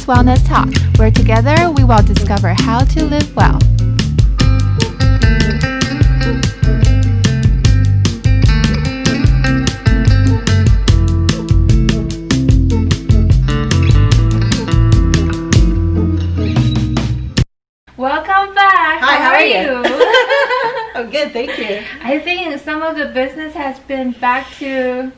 Business Wellness Talk, where together we will discover how to live well. Welcome back. Hi, how are you? I'm good, thank you. I think some of the business has been back to...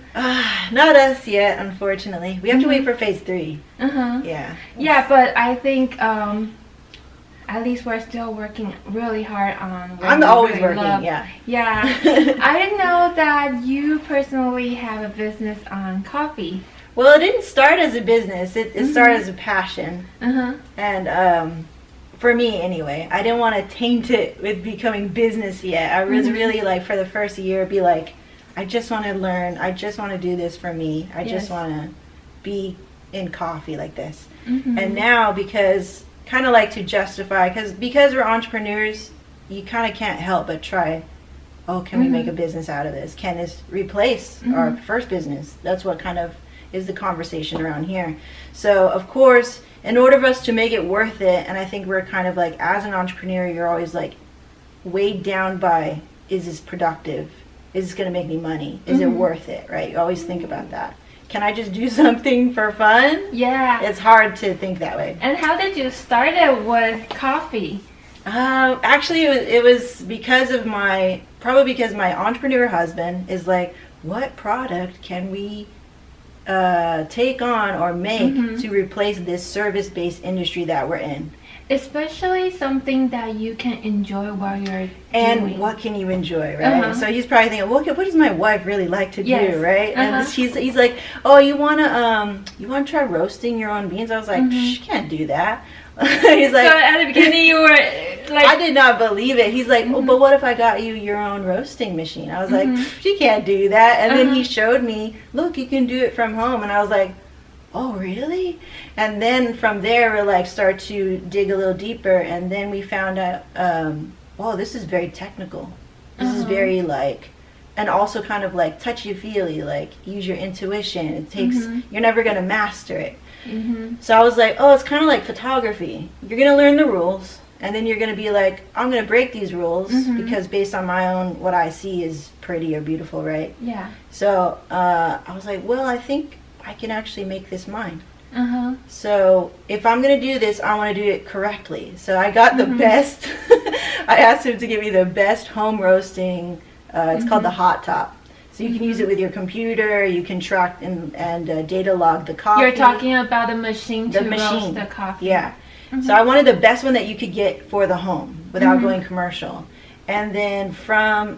Not us yet, unfortunately. We have to wait for phase 3. Yeah. Yeah, but I think at least we're still working really hard on what I'm we always really working, love. yeah. Yeah. I didn't know that you personally have a business on coffee. Well, it didn't start as a business. It started as a passion. And for me, anyway, I didn't want to taint it with becoming business yet. I was really like, for the first year, be like, I just want to learn. I just want to do this for me. I just want to be in coffee like this. And now, because kind of like to justify, because we're entrepreneurs, you kind of can't help but try, can we make a business out of this? Can this replace our first business? That's what kind of is the conversation around here. So, of course, in order for us to make it worth it, and I think we're kind of like, as an entrepreneur, you're always like weighed down by, is this productive? Is this going to make me money? Is it worth it, right? You always think about that. Can I just do something for fun? Yeah. It's hard to think that way. And how did you start it with coffee? Actually, it was because of probably because my entrepreneur husband is like, what product can we take on or make to replace this service-based industry that we're in? Especially something that you can enjoy while you're doing. What can you enjoy, right? So he's probably thinking, well, what does my wife really like to do, right? And he's like, oh, you wanna try roasting your own beans? I was like, you can't do that. He's like, so at the beginning you were like, I did not believe it. He's like, oh, but what if I got you your own roasting machine? I was like, you can't do that. And then he showed me, look, you can do it from home. And I was like, oh, really? And then from there, we like start to dig a little deeper, and then we found out, oh, this is very technical. This is very like, and also kind of like touchy-feely, like use your intuition. It takes, you're never gonna master it. So I was like, oh, it's kind of like photography. You're gonna learn the rules, and then you're gonna be like, I'm gonna break these rules because based on my own, what I see is pretty or beautiful, right? Yeah. So I was like, well, I think I can actually make this mine. So if I'm gonna do this, I want to do it correctly. So I got the best. I asked him to give me the best home roasting. It's called the Hot Top. So you can use it with your computer. You can track and data log the coffee. You're talking about the machine to roast the coffee. Yeah. So I wanted the best one that you could get for the home without going commercial. And then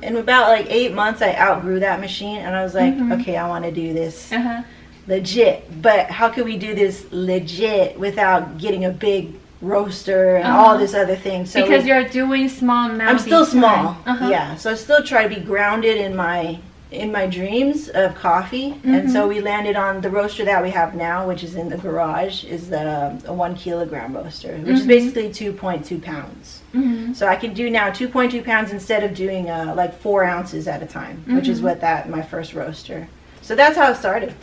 in about like 8 months, I outgrew that machine, and I was like, okay, I want to do this legit. But how can we do this legit without getting a big roaster and all this other thing? So because you're doing small amounts. I'm still small. Yeah. So I still try to be grounded in my dreams of coffee. And so we landed on the roaster that we have now, which is in the garage, is a 1 kilogram roaster, which is basically 2.2 pounds. So I can do now 2.2 pounds instead of doing like 4 ounces at a time, which is what my first roaster. So that's how it started.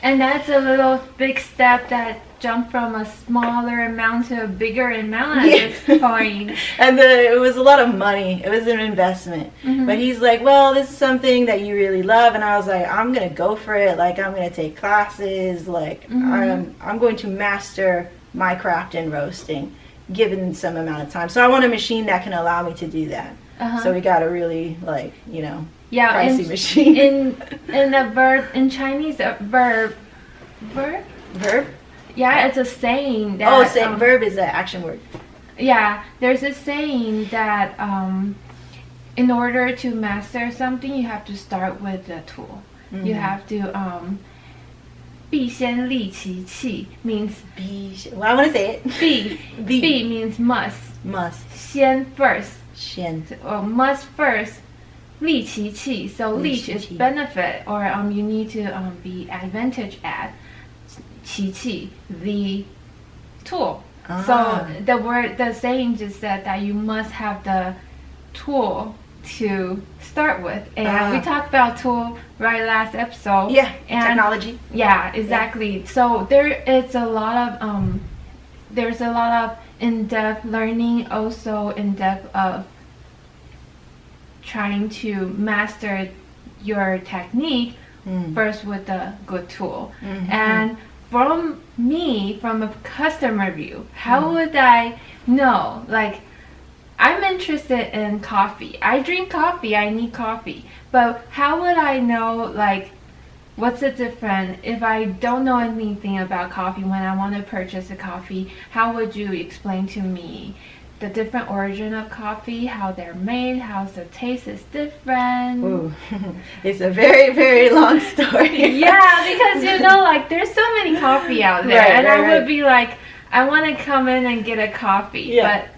And that's a little big step that jumped from a smaller amount to a bigger amount at this point. And it was a lot of money. It was an investment. But he's like, well, this is something that you really love. And I was like, I'm going to go for it. Like, I'm going to take classes. Like, I'm going to master my craft in roasting, given some amount of time. So I want a machine that can allow me to do that. So we got a really, like, pricey machine. In Chinese, verb. Yeah, it's a saying that... verb is an action word. Yeah, there's a saying that in order to master something, you have to start with the tool. You have to... 必先利其器 means... Well, I want to say it. 必 means must. 先 first. 先. Or must first. 利其器. So 利 is benefit, or you need to be advantage at. 其器, the tool. So the saying just said that you must have the tool to start with, and we talked about tool last episode. Yeah, and technology. Yeah, exactly. Yeah. So there is a lot of there's a lot of in-depth learning, also in-depth of trying to master your technique first with a good tool. And from a customer view, how would I know? Like, I'm interested in coffee. I drink coffee. I need coffee. But how would I know, like, what's the difference if I don't know anything about coffee when I want to purchase a coffee? How would you explain to me the different origin of coffee, how they're made, how the taste is different? Ooh, it's a very, very long story. Yeah, because like there's so many coffee out there, and I would be like, I want to come in and get a coffee, but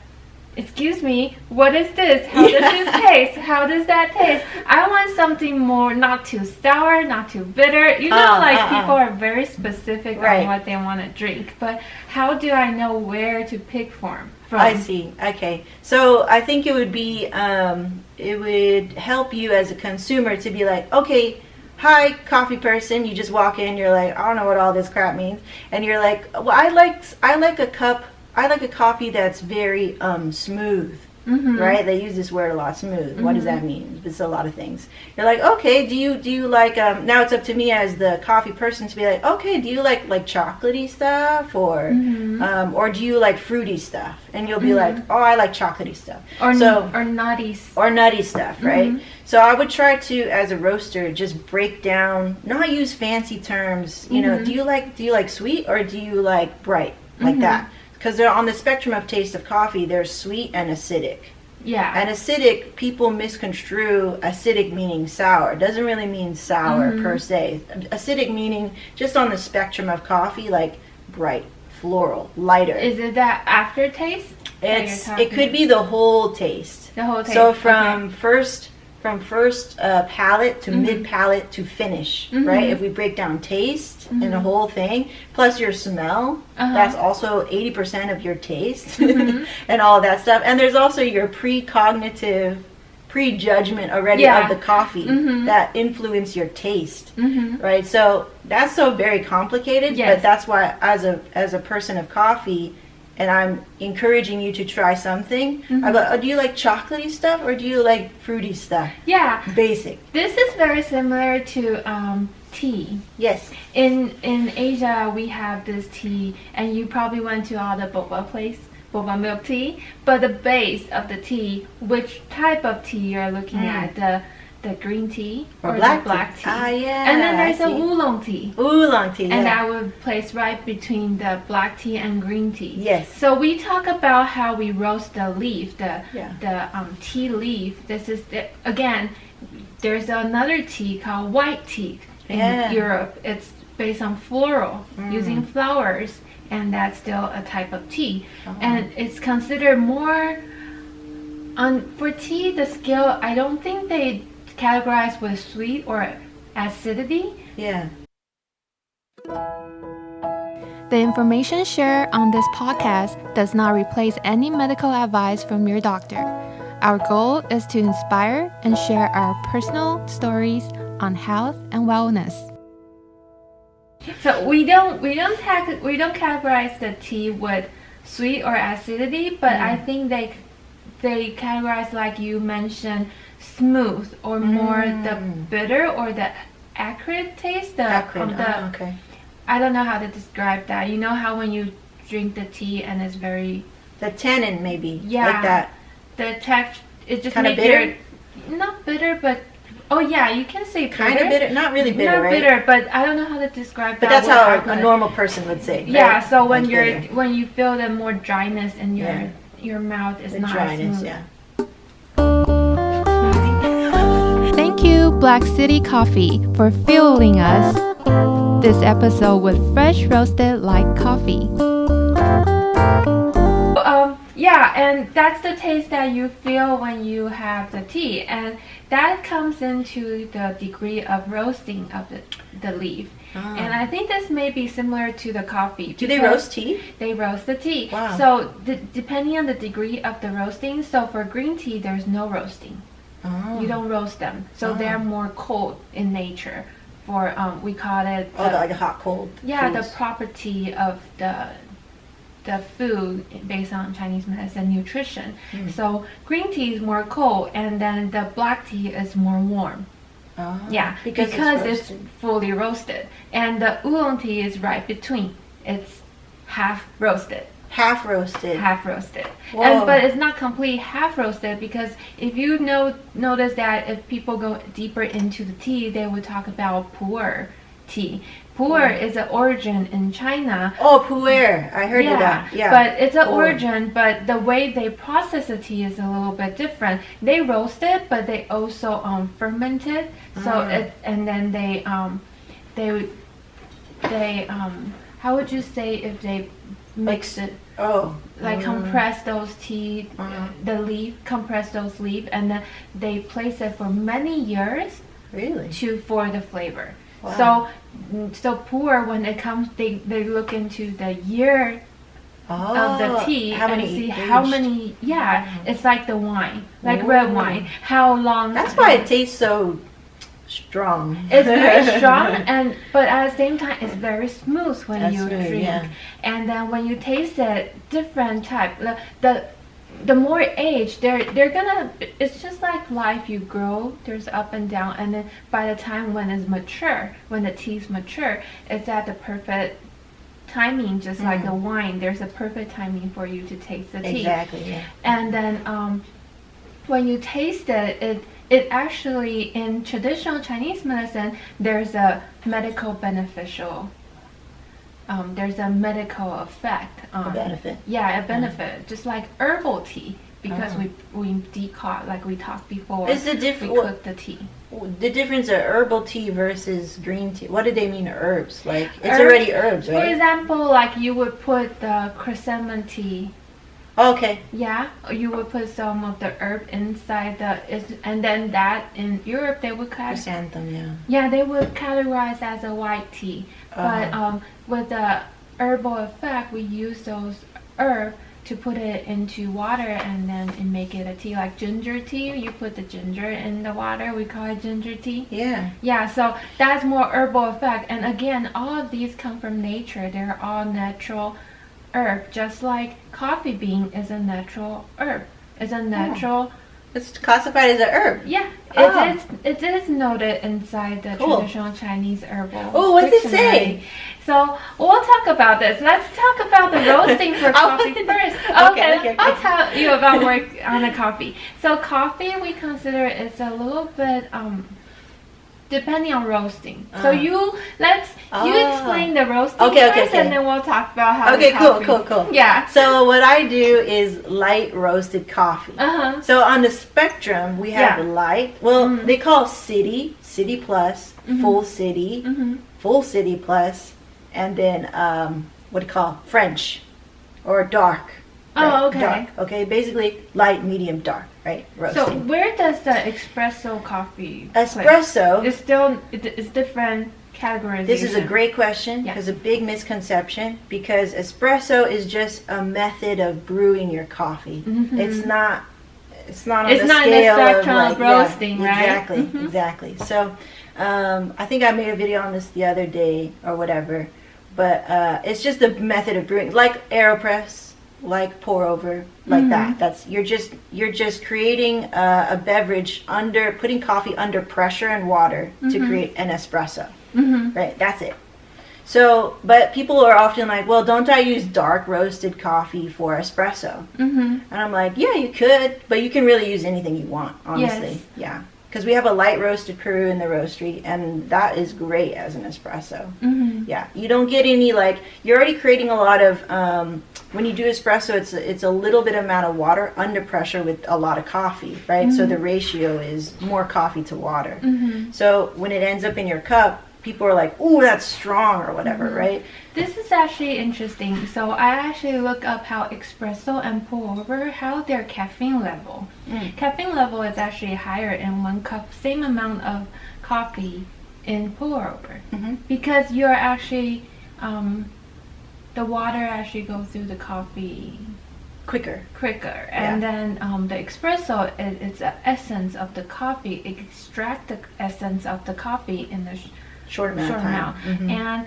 excuse me, what is this? How does this taste? How does that taste? I want something more, not too sour, not too bitter. People are very specific on what they want to drink. But how do I know where to pick from? I see. Okay. So I think it would be, it would help you as a consumer to be like, okay, hi, coffee person. You just walk in, you're like, I don't know what all this crap means. And you're like, well, I like a coffee that's very smooth, right? They use this word a lot, smooth. What does that mean? It's a lot of things. You're like, okay, do you like, now it's up to me as the coffee person to be like, okay, do you like chocolatey stuff or do you like fruity stuff? And you'll be like, oh, I like chocolatey stuff. Or nutty. Or nutty stuff, right? So I would try to, as a roaster, just break down, not use fancy terms. You know, do you like sweet or do you like bright? Like that. Because they're on the spectrum of taste of coffee, there's sweet and acidic. Yeah. And acidic, people misconstrue acidic meaning sour. It doesn't really mean sour per se. Acidic meaning just on the spectrum of coffee, like bright, floral, lighter. Is it that aftertaste? It could be the whole taste. The whole taste. So from first palate to mid palate to finish, right? If we break down taste and the whole thing, plus your smell, that's also 80% of your taste and all that stuff. And there's also your prejudgment already of the coffee that influence your taste, right? So that's so very complicated, but that's why as a person of coffee, and I'm encouraging you to try something. I'm like, oh, do you like chocolatey stuff or do you like fruity stuff? Yeah. Basic. This is very similar to tea. Yes. In Asia, we have this tea, and you probably went to all the boba milk tea. But the base of the tea, which type of tea you're looking at, the green tea or the black tea. Ah, yeah. And then there's a oolong tea. Oolong tea, and I would place right between the black tea and green tea. Yes. So we talk about how we roast the leaf, the tea leaf. This is again, there's another tea called white tea in Europe. It's based on floral, using flowers, and that's still a type of tea. And it's considered more for tea. The scale, I don't think they categorized with sweet or acidity. Yeah. The information shared on this podcast does not replace any medical advice from your doctor. Our goal is to inspire and share our personal stories on health and wellness. So we don't categorize the tea with sweet or acidity, but I think they categorize, like you mentioned, smooth or more the bitter or the acrid taste. Okay. I don't know how to describe that. You know how when you drink the tea and it's very... The tannin maybe. Yeah. Like that. The texture, it just kind of bitter? Not bitter, but... Oh yeah, you can say bitter. Kind of bitter? Not really bitter, not right? Not bitter, but I don't know how to describe that. But that's how a normal person would say, right? Yeah, so when when you feel the more dryness in your mouth is not dryness, smooth. Yeah. Thank you, BlkCity Coffee, for fueling us this episode with fresh roasted light coffee. Yeah, and that's the taste that you feel when you have the tea, and that comes into the degree of roasting of the leaf. And I think this may be similar to the coffee. Do they roast tea? They roast the tea. Wow. So depending on the degree of the roasting, so for green tea, there's no roasting. You don't roast them, so they're more cold in nature. For we call it like a hot cold. Yeah, foods. the property of the the food based on Chinese medicine nutrition. So green tea is more cold, and then the black tea is more warm. Oh, Yeah, because it's fully roasted, and the oolong tea is right between. It's half roasted. Half roasted. Half roasted. Whoa. But it's not complete half roasted, because if you notice that if people go deeper into the tea, they would talk about pu'er tea. Pu'er is an origin in China. Oh, pu'er. I heard of that. Yeah. But it's an origin, but the way they process the tea is a little bit different. They roast it, but they also ferment it. So and then they how would you say if they mix it? Compress those tea, compress those leaves, and then they place it for many years. Really? For the flavor. Wow. So pu'er, when it comes, they look into the year of the tea and see how many. Yeah, it's like the wine, like red wine. How long? That's why it tastes so strong. It's very strong, but at the same time, it's very smooth when you drink. Yeah. And then when you taste it, different type. The more age, they're gonna. It's just like life. You grow. There's up and down, and then by the time when it's mature, when the tea's mature, it's at the perfect timing. Just like the wine, there's a perfect timing for you to taste the tea. Exactly. Yeah. And then when you taste it, it actually, in traditional Chinese medicine, there's a medical beneficial. There's a medical effect. A benefit. Yeah, a benefit. Just like herbal tea, because we decoct, like we talked before. Is the we cook the tea. The difference of herbal tea versus green tea? What do they mean herbs? Like it's already herbs, right? For example, like you would put the chrysanthemum tea. Okay. Yeah, you would put some of the herb inside and then that in Europe they would chrysanthemum. Yeah. Yeah, they would categorize as a white tea. But with the herbal effect, we use those herbs to put it into water and then make it a tea. Like ginger tea, you put the ginger in the water, we call it ginger tea. Yeah. Yeah, so that's more herbal effect. And again, all of these come from nature. They're all natural herb, just like coffee bean is a natural herb. It's a natural. It's classified as a herb. Yeah, it is noted inside the traditional Chinese herbal. Oh, what's it say? So we'll talk about this. Let's talk about the roasting for coffee first. Okay. I'll tell you about work on the coffee. So coffee, we consider it's a little bit depending on roasting. So you explain the roasting first, and then we'll talk about how. Okay, cool. Yeah. So what I do is light roasted coffee. So on the spectrum, we have light. Well, they call city plus, full city plus, and then what do you call French or dark. Oh, okay. Dark. Okay, basically light, medium, dark. Right. Roasting. So where does the espresso coffee? Espresso. It's different categorization. This is a great question. There's a big misconception because espresso is just a method of brewing your coffee. It's not on the scale of roasting, right? Exactly. So I think I made a video on this the other day or whatever, but it's just a method of brewing, like AeroPress, like pour over, like that. That's you're just creating a beverage putting coffee under pressure and water to create an espresso. Right, that's it. So, but people are often like, well, don't I use dark roasted coffee for espresso? And I'm like, yeah, you could, but you can really use anything you want, honestly. Yeah, because we have a light roasted Peru in the roastery, and that is great as an espresso. Yeah, you don't get any you're already creating a lot of when you do espresso, it's a little bit amount of water under pressure with a lot of coffee, right? So the ratio is more coffee to water. So when it ends up in your cup, people are like, "Ooh, that's strong," or whatever, right? This is actually interesting. So I actually look up how espresso and pour over, how their caffeine level. Caffeine level is actually higher in 1 cup, same amount of coffee in pour over, because you're actually the water actually goes through the coffee quicker, and then the espresso, it's the essence of the coffee. It extracts the essence of the coffee in the short amount of time. And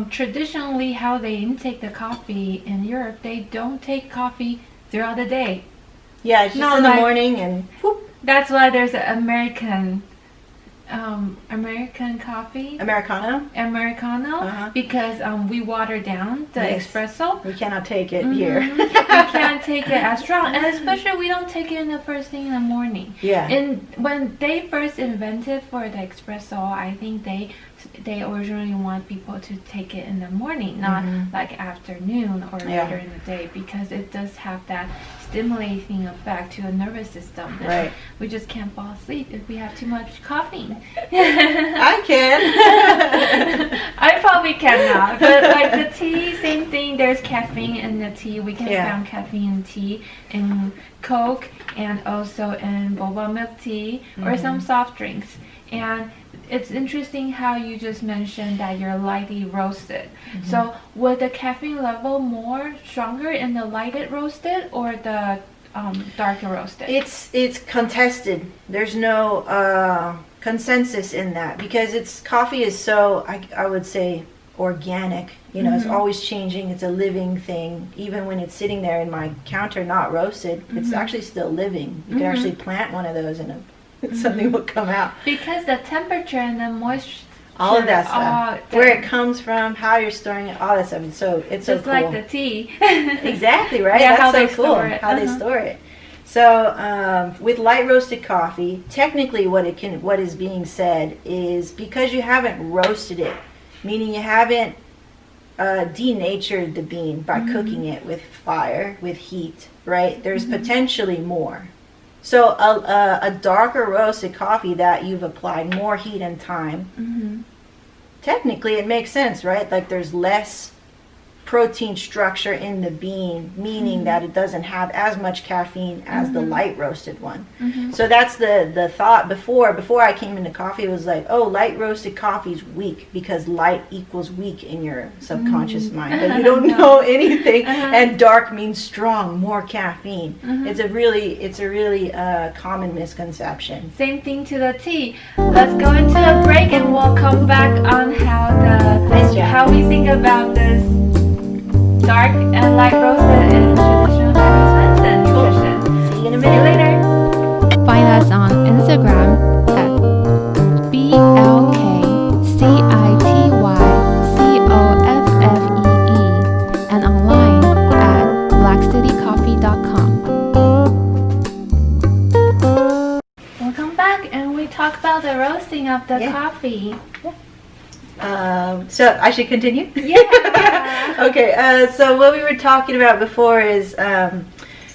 traditionally how they intake the coffee in Europe, they don't take coffee throughout the day. Yeah, it's just Not in the like- morning and whoop, That's why there's an American coffee, Americano. Americano, because we water down the Yes. espresso. We cannot take it here. We can't take it as strong, and especially we don't take it in the first thing in the morning. Yeah. And when they first invented for the espresso, I think they originally want people to take it in the morning, not like afternoon or later in the day, because it does have that stimulating effect to the nervous system. And Right. we just can't fall asleep if we have too much caffeine. I can. I probably cannot, but like the tea, same thing. There's caffeine in the tea. We can find caffeine in tea, in Coke, and also in boba milk tea or some soft drinks. And it's interesting how you just mentioned that you're lightly roasted. So was the caffeine level more stronger in the lighted roasted or the darker roasted? It's contested. There's no consensus in that because coffee is so I would say organic. You know, it's always changing. It's a living thing. Even when it's sitting there in my counter not roasted, it's actually still living. You can actually plant one of those and something will come out. Because the temperature and the moisture, All of that stuff. Where it comes from, how you're storing it, all that stuff. So it's so just cool. like the tea. Exactly, right? Yeah, That's how so they cool. store it. How they store it. So with light roasted coffee, technically what is being said is because you haven't roasted it, meaning you haven't denatured the bean by cooking it with fire, with heat, right? There's potentially more. So a darker roasted coffee that you've applied more heat and time, technically it makes sense, right? Like there's less protein structure in the bean, meaning that it doesn't have as much caffeine as the light roasted one. So that's the thought before I came into coffee. It was like, oh, light roasted coffee is weak because light equals weak in your subconscious mind, but you don't know anything. And dark means strong, more caffeine. It's a really common misconception. Same thing to the tea. Let's go into a break and we'll come back on how we think about this dark and light roasted in traditional Chinese medicine nutrition. See you in a See you minute. later. Find us on Instagram at BlkCityCoffee and online at BlkCityCoffee.com. Welcome back, and we talk about the roasting of the coffee. So I should continue? Yeah. Okay, so what we were talking about before is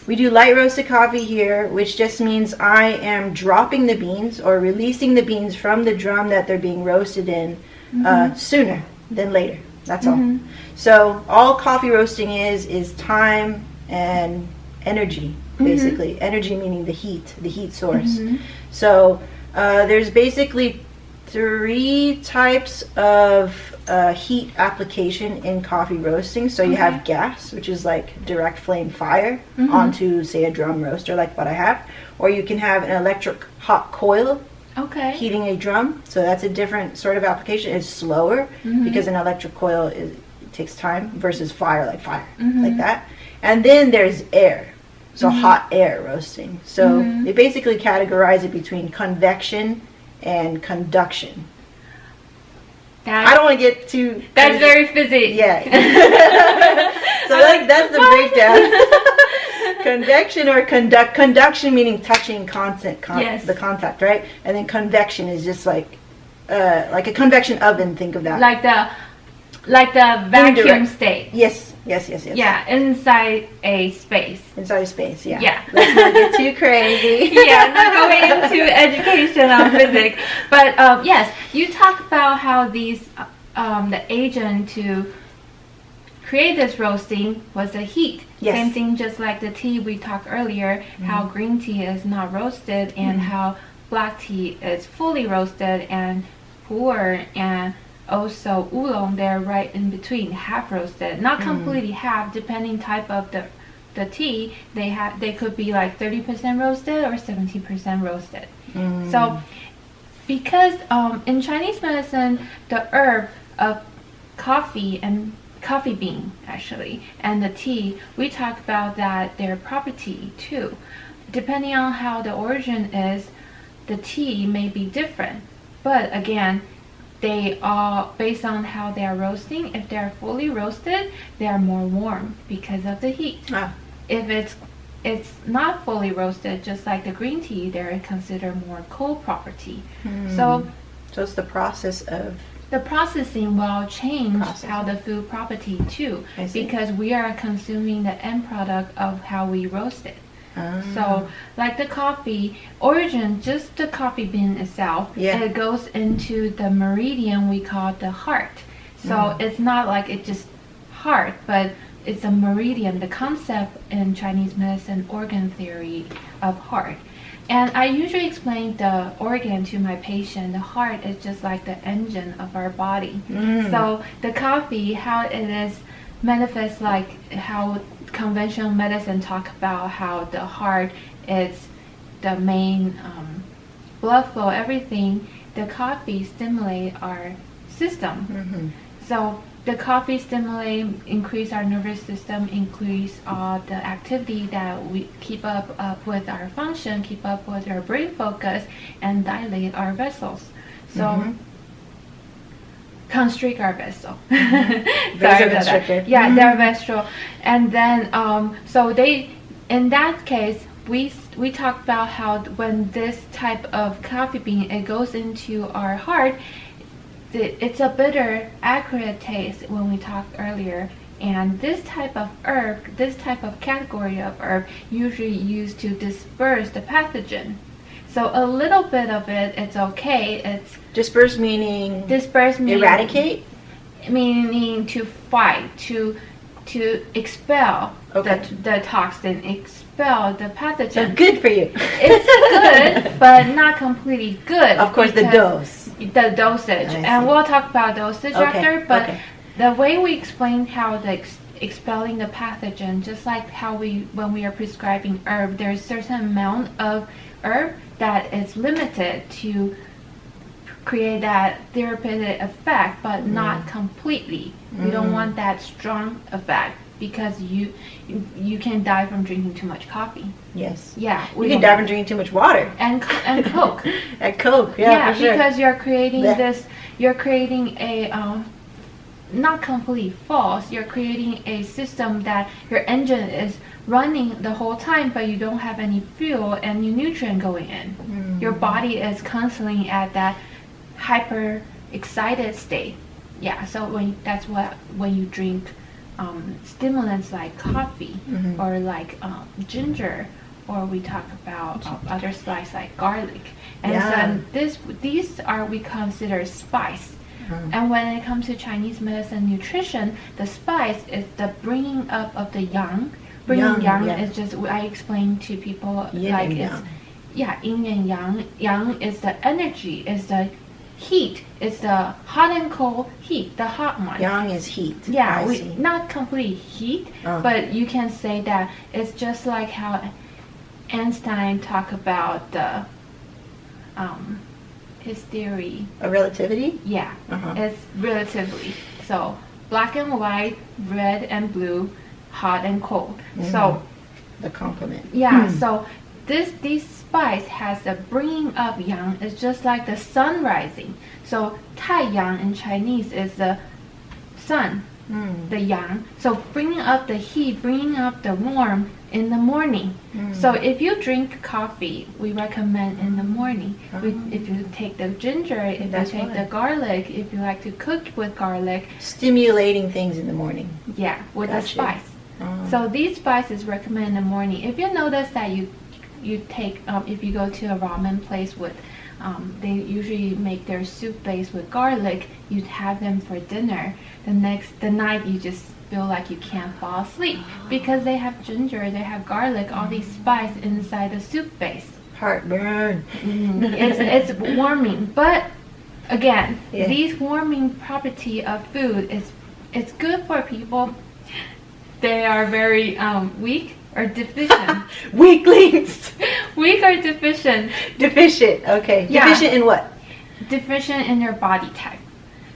we do light roasted coffee here, which just means I am dropping the beans or releasing the beans from the drum that they're being roasted in sooner than later. That's all. So all coffee roasting is time and energy, basically. Energy meaning the heat source. So there's basically 3 types of heat application in coffee roasting. So you have gas, which is like direct flame fire onto, say, a drum roaster like what I have. Or you can have an electric hot coil heating a drum. So that's a different sort of application. It's slower because an electric coil it takes time versus fire, like that. And then there's air. So hot air roasting. So they basically categorize it between convection and conduction. I don't want to get too... That's very physics. Yeah. So that's the breakdown. Convection or conduction meaning touching the contact, right? And then convection is just like a convection oven, think of that. Like the vacuum state. Yes. Yeah, inside a space. Inside a space, yeah. Yeah. Let's not get too crazy. Yeah, not going into education on physics. But yes, you talk about how these, the agent to create this roasting was the heat. Yes. Same thing just like the tea we talked earlier, how green tea is not roasted and how black tea is fully roasted and pu'er and also oolong, they're right in between, half roasted, not completely half, depending type of the tea. They could be like 30% roasted or 70% roasted. So because in Chinese medicine the herb of coffee and coffee bean actually and the tea, we talk about that their property too. Depending on how the origin is, the tea may be different. But again, they are based on how they are roasting. If they are fully roasted, they are more warm because of the heat. If it's not fully roasted, just like the green tea, they're considered more cold property. So it's the process of the processing will change how the food property too, because we are consuming the end product of how we roast it. So like the coffee origin, just the coffee bean itself, it goes into the meridian we call the heart. So it's not like it just heart, but it's a meridian, the concept in Chinese medicine organ theory of heart. And I usually explain the organ to my patient. The heart is just like the engine of our body. So the coffee, how it is manifests like how conventional medicine talk about how the heart is the main blood flow, everything. The coffee stimulate our system. So the coffee stimulate, increase our nervous system, increase the activity that we keep up with our function, keep up with our brain focus, and dilate our vessels. So constrict our vessel. Vasoconstrictor. Yeah, they're vessel. And then so they, in that case, we talked about how when this type of coffee bean, it goes into our heart, it's a bitter, accurate taste when we talked earlier. And this type of herb, this type of category of herb, usually used to disperse the pathogen. So a little bit of it, it's okay. It's disperse meaning eradicate, meaning to fight, to expel the toxin, expel the pathogen. So good for you. It's good, but not completely good. Of course, the dosage, and we'll talk about dosage after. But the way we explain how the expelling the pathogen, just like how when we are prescribing herb, there's a certain amount of herb that is limited to create that therapeutic effect, but not completely. We don't want that strong effect, because you can die from drinking too much coffee. Yes. Yeah. You can die from drinking too much water. And Coke. And Coke, yeah, for sure. Because you're creating you're creating a not completely false. You're creating a system that your engine is running the whole time, but you don't have any fuel and any nutrient going in. Your body is constantly at that hyper excited state. Yeah. So when you drink stimulants like coffee or like ginger, or we talk about other spice like garlic, and so these are we consider spice. And when it comes to Chinese medicine nutrition, the spice is the bringing up of the yang. Bringing yang is just, I explain to people yin like and it's yin and yang. Yang is the energy, is the heat, it's the hot and cold heat, the hot one. Yang is heat. Yeah, not complete heat, but you can say that it's just like how Einstein talked about the his theory. A relativity? Yeah, it's relatively. So black and white, red and blue, hot and cold. So the complement. Yeah, so these spice has a bringing up yang. It's just like the sun rising. So 太阳 in Chinese is the sun, the yang. So bringing up the heat, bringing up the warm in the morning. So if you drink coffee, we recommend in the morning. If you take the ginger, if you take the garlic, if you like to cook with garlic. Stimulating things in the morning. Yeah, with the spice. So these spices recommend in the morning. If you notice that you take, if you go to a ramen place with, they usually make their soup base with garlic, you'd have them for dinner. The night you just feel like you can't fall asleep because they have ginger, they have garlic, all these spice inside the soup base. Heartburn. It's warming, but again, these warming property of food it's good for people. They are very weak or deficient. Weaklings. Weak or deficient. Deficient. Okay. Yeah. Deficient in what? Deficient in their body type.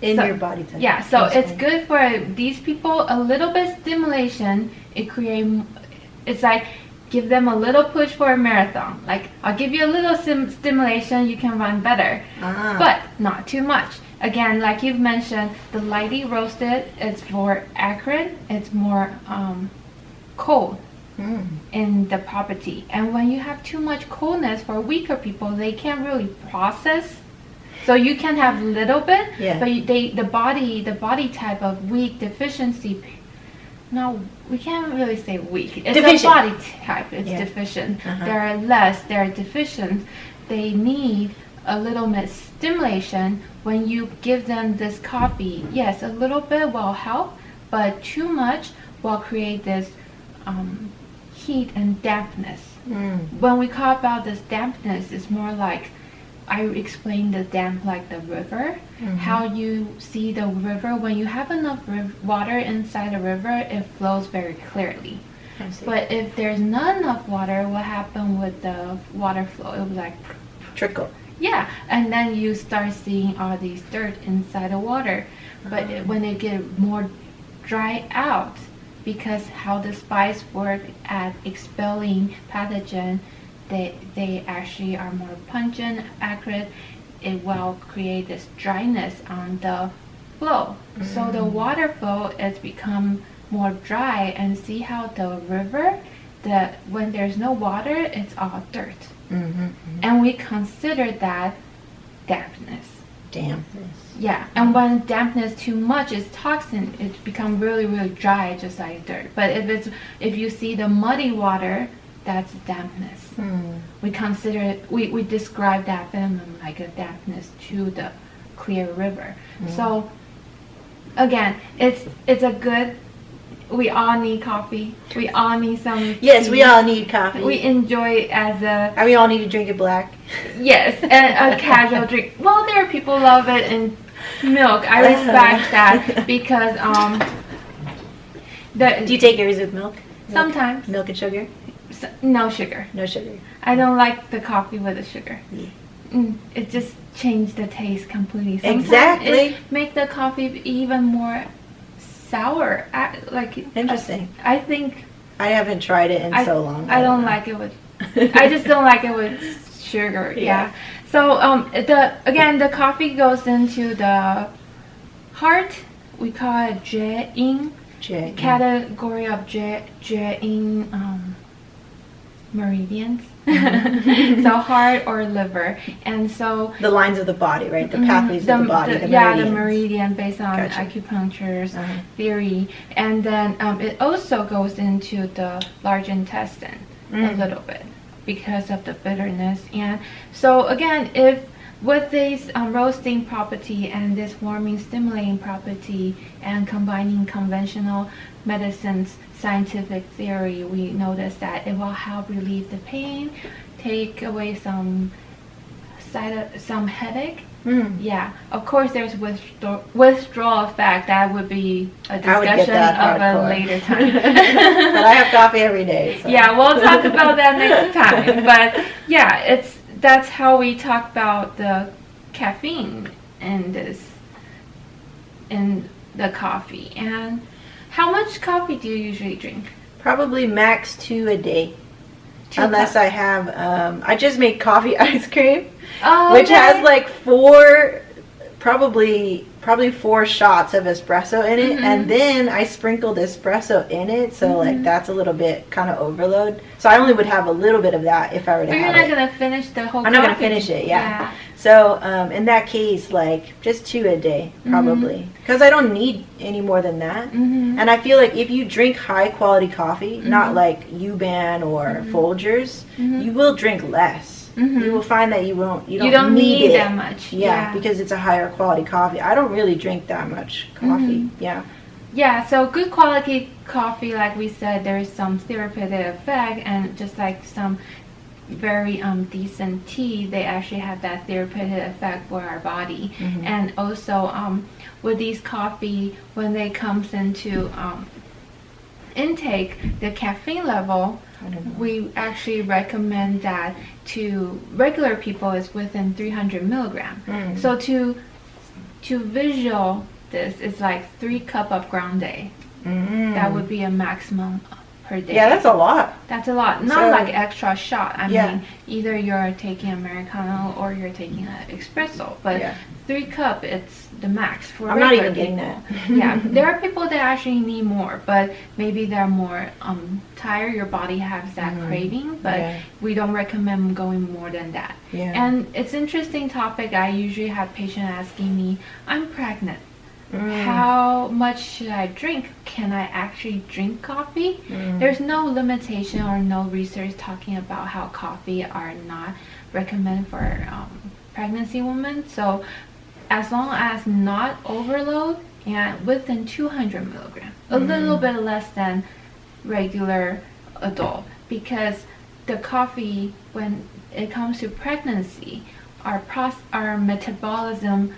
in your body temperature. Yeah, so it's good for these people. A little bit stimulation, it's like give them a little push for a marathon. Like, I'll give you a little stimulation, you can run better, but not too much. Again, like you've mentioned, the lightly roasted, it's more accurate, it's more cold in the property. And when you have too much coldness for weaker people, they can't really process. So you can have a little bit, but the body type of weak deficiency. No, we can't really say weak. It's deficient. A body type. It's deficient. They're deficient. They need a little bit stimulation. When you give them this coffee, yes, a little bit will help, but too much will create this heat and dampness. When we talk about this dampness, it's more like, I explained the damp like the river, how you see the river. When you have enough water inside the river, it flows very clearly. But if there's not enough water, what happens with the water flow? It will like trickle. Yeah, and then you start seeing all these dirt inside the water. But when it get more dry out, because how the spice work at expelling pathogen, they actually are more pungent, accurate. It will create this dryness on the flow. So the water flow has become more dry, and see how the river, when there's no water, it's all dirt. And we consider that dampness. Yeah, and when dampness too much is toxin, it becomes really, really dry, just like dirt. But if you see the muddy water, that's dampness. We consider it, we describe that phenomenon like a dampness to the clear river. So again, it's a good, we all need coffee. We all need some Yes, tea. we all need coffee. We enjoy it as a... And we all need to drink it black. Yes, and a casual drink. Well, there are people love it in milk. I respect that because do you take yours with milk? Sometimes. Milk and sugar? No sugar. No sugar. I don't like the coffee with the sugar. Yeah. It just changed the taste completely. Sometimes exactly. It make the coffee even more sour. Interesting. I think I haven't tried it in so long. I don't like it with. I just don't like it with sugar. Yeah. So the coffee goes into the heart. We call it J-in. Category of J-in meridians. So heart or liver, and so the lines of the body, right? The pathways of the body. The meridian based on acupuncture's theory, and then it also goes into the large intestine a little bit because of the bitterness. And so again, if with this roasting property and this warming stimulating property and combining conventional medicines, scientific theory, we notice that it will help relieve the pain, take away some headache. Yeah, of course there's withdrawal effect. That would be a discussion of a later time. But I have coffee every day. So. Yeah, we'll talk about that next time. But yeah, that's how we talk about the caffeine in the coffee. And how much coffee do you usually drink? Probably max 2 a day. Unless I have, I just make coffee ice cream, which has like probably 4 shots of espresso in it, and then I sprinkled espresso in it, so like that's a little bit kind of overload. So I only would have a little bit of that if I were to have it. But you're not going to finish the whole coffee. I'm not going to finish it, yeah. So in that case, like just 2 a day, probably. Because I don't need any more than that. And I feel like if you drink high quality coffee, not like U-Ban or Folgers, you will drink less. You will find that you don't need that much. Yeah, because it's a higher quality coffee. I don't really drink that much coffee. Yeah, so good quality coffee, like we said, there's some therapeutic effect, and just like some very decent tea, they actually have that therapeutic effect for our body. And also with these coffee, when they comes into intake, the caffeine level, we actually recommend that to regular people is within 300 milligrams. So to to visual this, it's like 3 cups of grande. That would be a maximum per day. Yeah, that's a lot. That's a lot. Not like extra shot. I Yeah. mean, either you're taking Americano or you're taking an espresso. But Yeah. 3 cup, it's the max for I'm not regular even getting people. that. Yeah, there are people that actually need more, but maybe they're more tired. Your body has that craving, but Yeah. we don't recommend going more than that. Yeah. And it's interesting topic. I usually have patients asking me, I'm pregnant. How much should I drink? Can I actually drink coffee? There's no limitation or no research talking about how coffee are not recommended for pregnancy women. So as long as not overload and within 200 milligrams, a little bit less than regular adult, because the coffee, when it comes to pregnancy, our metabolism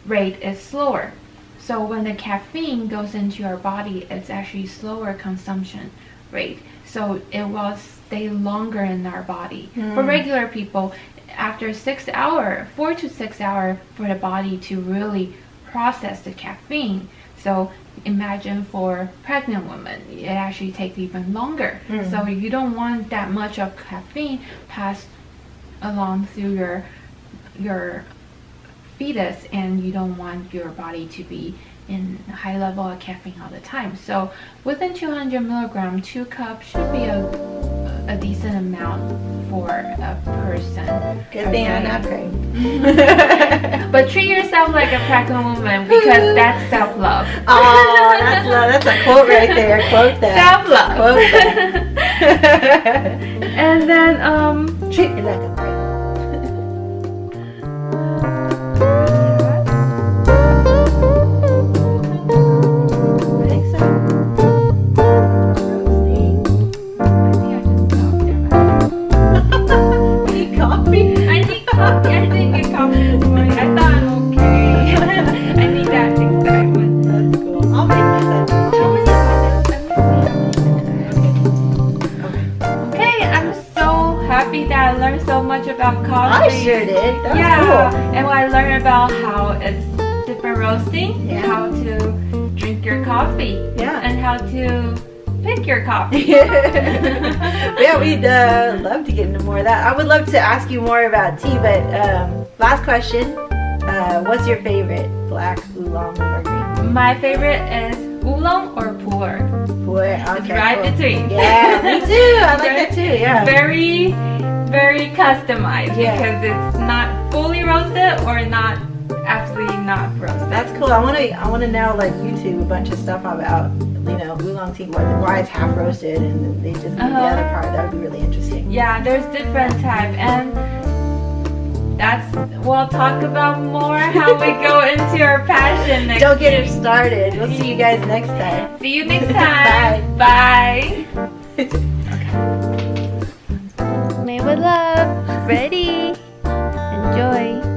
rate is slower. So when the caffeine goes into your body, it's actually slower consumption rate. So it will stay longer in our body. For regular people, after 6 hours, 4 to 6 hours for the body to really process the caffeine. So imagine for pregnant women, it actually takes even longer. So you don't want that much of caffeine passed along through your fetus, and you don't want your body to be in high level of caffeine all the time. So within 200 milligrams, 2 cups should be a decent amount for a person. Good thing I'm not pregnant. But treat yourself like a pregnant woman, because that's self-love. Oh, that's love. That's a quote right there. Quote that. Self-love. Quote that. And then Treat me like a pregnant. I think so. Roasting. Need coffee? I need coffee. I didn't get coffee this morning. I thought I'm okay. I need that excitement. That's cool. I'll make Okay, I'm so happy that I learned so much about coffee. I sure did. That was Yeah, cool. and I learned about how it's different roasting, Yeah. how to drink your coffee, Yeah. and how to pick your coffee. Yeah, we'd love to get into more of that. I would love to ask you more about tea, but last question. What's your favorite? Black, oolong, or green? My favorite is oolong or pu'er. Boy, okay, It's right cool. between. Yeah, me too. I like that too. Yeah. Very, very customized, Yeah. because it's not fully roasted or not absolutely not roasted. That's cool. I wanna now like YouTube a bunch of stuff about oolong tea, why it's half roasted and they just leave the other part. That would be really interesting. Yeah, there's different type, and we'll talk about more how we go into our passion next Don't get week. it started. We'll see you guys next time. See you next time. Bye. Made with love. Ready. Enjoy.